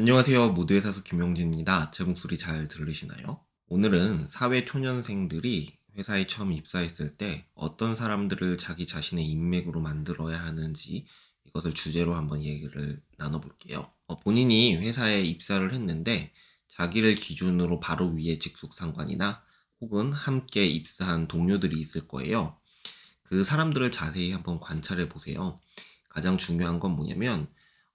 안녕하세요. 모두의 사수 김용진입니다. 제 목소리 잘 들리시나요? 오늘은 사회 초년생들이 회사에 처음 입사했을 때 어떤 사람들을 자기 자신의 인맥으로 만들어야 하는지 이것을 주제로 한번 얘기를 나눠볼게요. 본인이 회사에 입사를 했는데 자기를 기준으로 바로 위에 직속 상관이나 혹은 함께 입사한 동료들이 있을 거예요. 그 사람들을 자세히 한번 관찰해 보세요. 가장 중요한 건 뭐냐면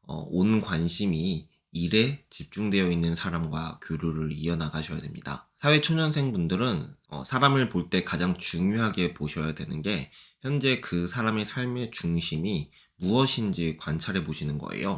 온 관심이 일에 집중되어 있는 사람과 교류를 이어나가셔야 됩니다. 사회초년생분들은 사람을 볼 때 가장 중요하게 보셔야 되는 게 현재 그 사람의 삶의 중심이 무엇인지 관찰해 보시는 거예요.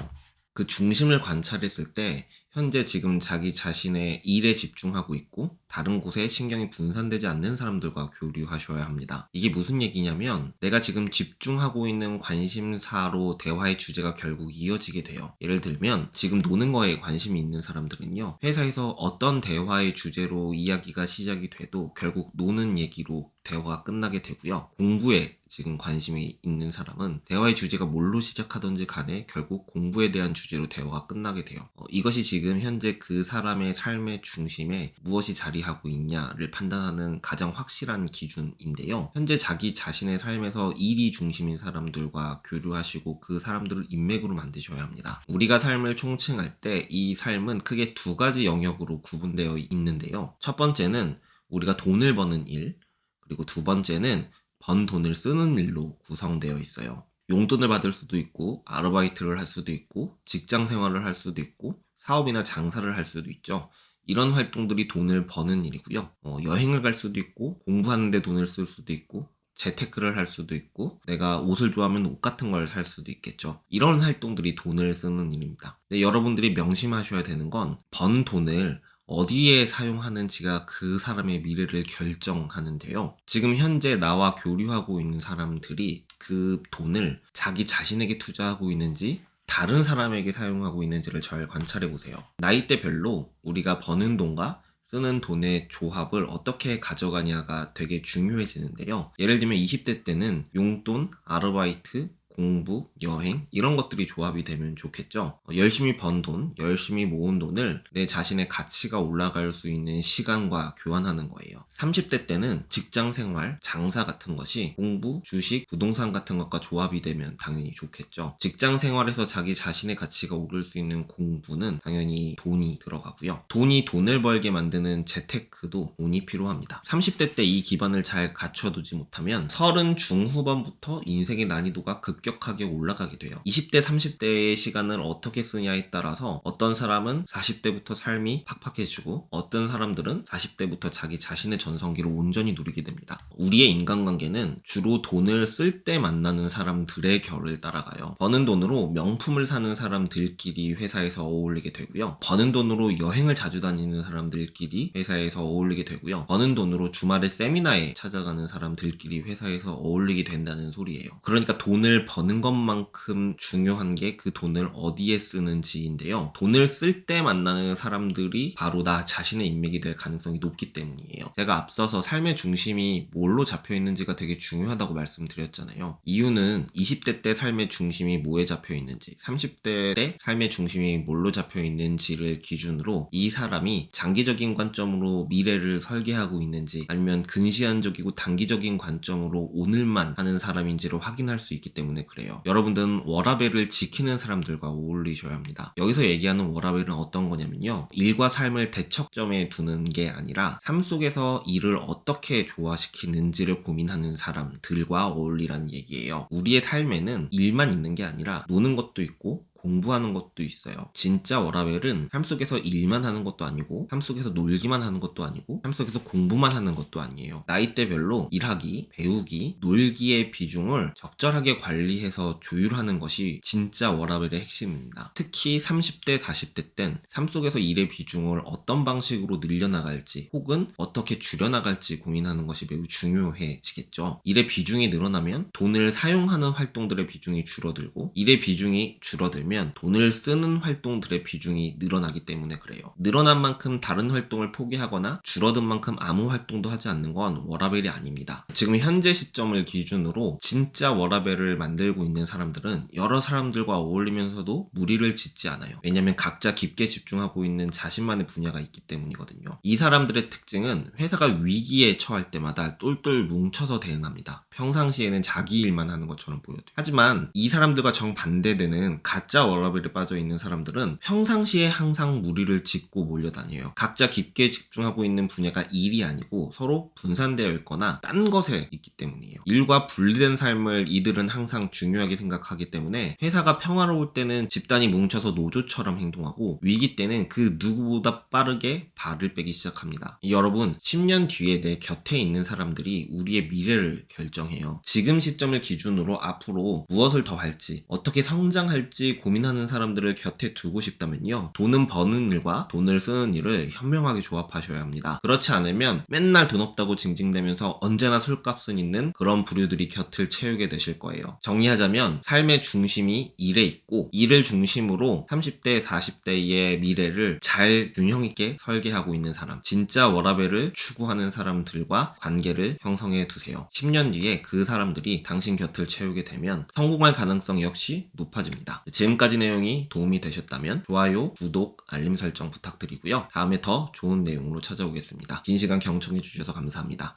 그 중심을 관찰했을 때 현재 지금 자기 자신의 일에 집중하고 있고 다른 곳에 신경이 분산되지 않는 사람들과 교류하셔야 합니다. 이게 무슨 얘기냐면 내가 지금 집중하고 있는 관심사로 대화의 주제가 결국 이어지게 돼요. 예를 들면 지금 노는 거에 관심이 있는 사람들은요, 회사에서 어떤 대화의 주제로 이야기가 시작이 돼도 결국 노는 얘기로 대화가 끝나게 되고요. 공부에 지금 관심이 있는 사람은 대화의 주제가 뭘로 시작하든지 간에 결국 공부에 대한 주제로 대화가 끝나게 돼요. 이것이 지금 현재 그 사람의 삶의 중심에 무엇이 자리하고 있냐를 판단하는 가장 확실한 기준인데요. 현재 자기 자신의 삶에서 일이 중심인 사람들과 교류하시고 그 사람들을 인맥으로 만드셔야 합니다. 우리가 삶을 총칭할 때 이 삶은 크게 두 가지 영역으로 구분되어 있는데요. 첫 번째는 우리가 돈을 버는 일, 그리고 두 번째는 번 돈을 쓰는 일로 구성되어 있어요. 용돈을 받을 수도 있고, 아르바이트를 할 수도 있고, 직장 생활을 할 수도 있고, 사업이나 장사를 할 수도 있죠. 이런 활동들이 돈을 버는 일이고요. 여행을 갈 수도 있고, 공부하는데 돈을 쓸 수도 있고, 재테크를 할 수도 있고, 내가 옷을 좋아하면 옷 같은 걸 살 수도 있겠죠. 이런 활동들이 돈을 쓰는 일입니다. 근데 여러분들이 명심하셔야 되는 건 번 돈을 어디에 사용하는지가 그 사람의 미래를 결정하는데요. 지금 현재 나와 교류하고 있는 사람들이 그 돈을 자기 자신에게 투자하고 있는지 다른 사람에게 사용하고 있는지를 잘 관찰해 보세요. 나이대별로 우리가 버는 돈과 쓰는 돈의 조합을 어떻게 가져가냐가 되게 중요해지는데요. 예를 들면 20대 때는 용돈, 아르바이트, 공부, 여행 이런 것들이 조합이 되면 좋겠죠. 열심히 번 돈, 열심히 모은 돈을 내 자신의 가치가 올라갈 수 있는 시간과 교환하는 거예요. 30대 때는 직장 생활, 장사 같은 것이 공부, 주식, 부동산 같은 것과 조합이 되면 당연히 좋겠죠. 직장 생활에서 자기 자신의 가치가 오를 수 있는 공부는 당연히 돈이 들어가고요. 돈이 돈을 벌게 만드는 재테크도 돈이 필요합니다. 30대 때 이 기반을 잘 갖춰두지 못하면 30 중후반부터 인생의 난이도가 급격하게 올라가게 돼요. 20대, 30대의 시간을 어떻게 쓰냐에 따라서 어떤 사람은 40대부터 삶이 팍팍해지고 어떤 사람들은 40대부터 자기 자신의 전성기를 온전히 누리게 됩니다. 우리의 인간관계는 주로 돈을 쓸 때 만나는 사람들의 결을 따라가요. 버는 돈으로 명품을 사는 사람들끼리 회사에서 어울리게 되고요. 버는 돈으로 여행을 자주 다니는 사람들끼리 회사에서 어울리게 되고요. 버는 돈으로 주말에 세미나에 찾아가는 사람들끼리 회사에서 어울리게 된다는 소리예요. 그러니까 돈을 버는 것만큼 중요한 게 그 돈을 어디에 쓰는지인데요. 돈을 쓸 때 만나는 사람들이 바로 나 자신의 인맥이 될 가능성이 높기 때문이에요. 제가 앞서서 삶의 중심이 뭘로 잡혀 있는지가 되게 중요하다고 말씀드렸잖아요. 이유는 20대 때 삶의 중심이 뭐에 잡혀 있는지, 30대 때 삶의 중심이 뭘로 잡혀 있는지를 기준으로 이 사람이 장기적인 관점으로 미래를 설계하고 있는지 아니면 근시안적이고 단기적인 관점으로 오늘만 하는 사람인지를 확인할 수 있기 때문에 그래요. 여러분들은 워라밸을 지키는 사람들과 어울리셔야 합니다. 여기서 얘기하는 워라밸은 어떤 거냐면요. 일과 삶을 대척점에 두는 게 아니라 삶 속에서 일을 어떻게 조화시키는지를 고민하는 사람들과 어울리라는 얘기예요. 우리의 삶에는 일만 있는 게 아니라 노는 것도 있고 공부하는 것도 있어요. 진짜 워라밸은 삶 속에서 일만 하는 것도 아니고 삶 속에서 놀기만 하는 것도 아니고 삶 속에서 공부만 하는 것도 아니에요. 나이대별로 일하기, 배우기, 놀기의 비중을 적절하게 관리해서 조율하는 것이 진짜 워라밸의 핵심입니다. 특히 30대, 40대 땐 삶 속에서 일의 비중을 어떤 방식으로 늘려나갈지 혹은 어떻게 줄여나갈지 고민하는 것이 매우 중요해지겠죠. 일의 비중이 늘어나면 돈을 사용하는 활동들의 비중이 줄어들고 일의 비중이 줄어들면 왜냐하면 돈을 쓰는 활동들의 비중이 늘어나기 때문에 그래요. 늘어난 만큼 다른 활동을 포기하거나 줄어든 만큼 아무 활동도 하지 않는 건 워라밸이 아닙니다. 지금 현재 시점을 기준으로 진짜 워라밸을 만들고 있는 사람들은 여러 사람들과 어울리면서도 무리를 짓지 않아요. 왜냐하면 각자 깊게 집중하고 있는 자신만의 분야가 있기 때문이거든요. 이 사람들의 특징은 회사가 위기에 처할 때마다 똘똘 뭉쳐서 대응합니다. 평상시에는 자기 일만 하는 것처럼 보여도. 하지만 이 사람들과 정반대되는 가짜 워라밸에 빠져 있는 사람들은 평상시에 항상 무리를 짓고 몰려다녀요. 각자 깊게 집중하고 있는 분야가 일이 아니고 서로 분산되어 있거나 딴 것에 있기 때문이에요. 일과 분리된 삶을 이들은 항상 중요하게 생각하기 때문에 회사가 평화로울 때는 집단이 뭉쳐서 노조처럼 행동하고 위기 때는 그 누구보다 빠르게 발을 빼기 시작합니다. 여러분, 10년 뒤에 내 곁에 있는 사람들이 우리의 미래를 결정해요. 지금 시점을 기준으로 앞으로 무엇을 더 할지, 어떻게 성장할지 고민하는 사람들을 곁에 두고 싶다면요. 돈은 버는 일과 돈을 쓰는 일을 현명하게 조합하셔야 합니다. 그렇지 않으면 맨날 돈 없다고 징징대면서 언제나 술값은 있는 그런 부류들이 곁을 채우게 되실 거예요. 정리하자면 삶의 중심이 일에 있고 일을 중심으로 30대, 40대의 미래를 잘 균형 있게 설계하고 있는 사람, 진짜 워라밸을 추구하는 사람들과 관계를 형성해 두세요. 10년 뒤에 그 사람들이 당신 곁을 채우게 되면 성공할 가능성 역시 높아집니다. 지금까지 내용이 도움이 되셨다면 좋아요, 구독, 알림 설정 부탁드리고요. 다음에 더 좋은 내용으로 찾아오겠습니다. 긴 시간 경청해 주셔서 감사합니다.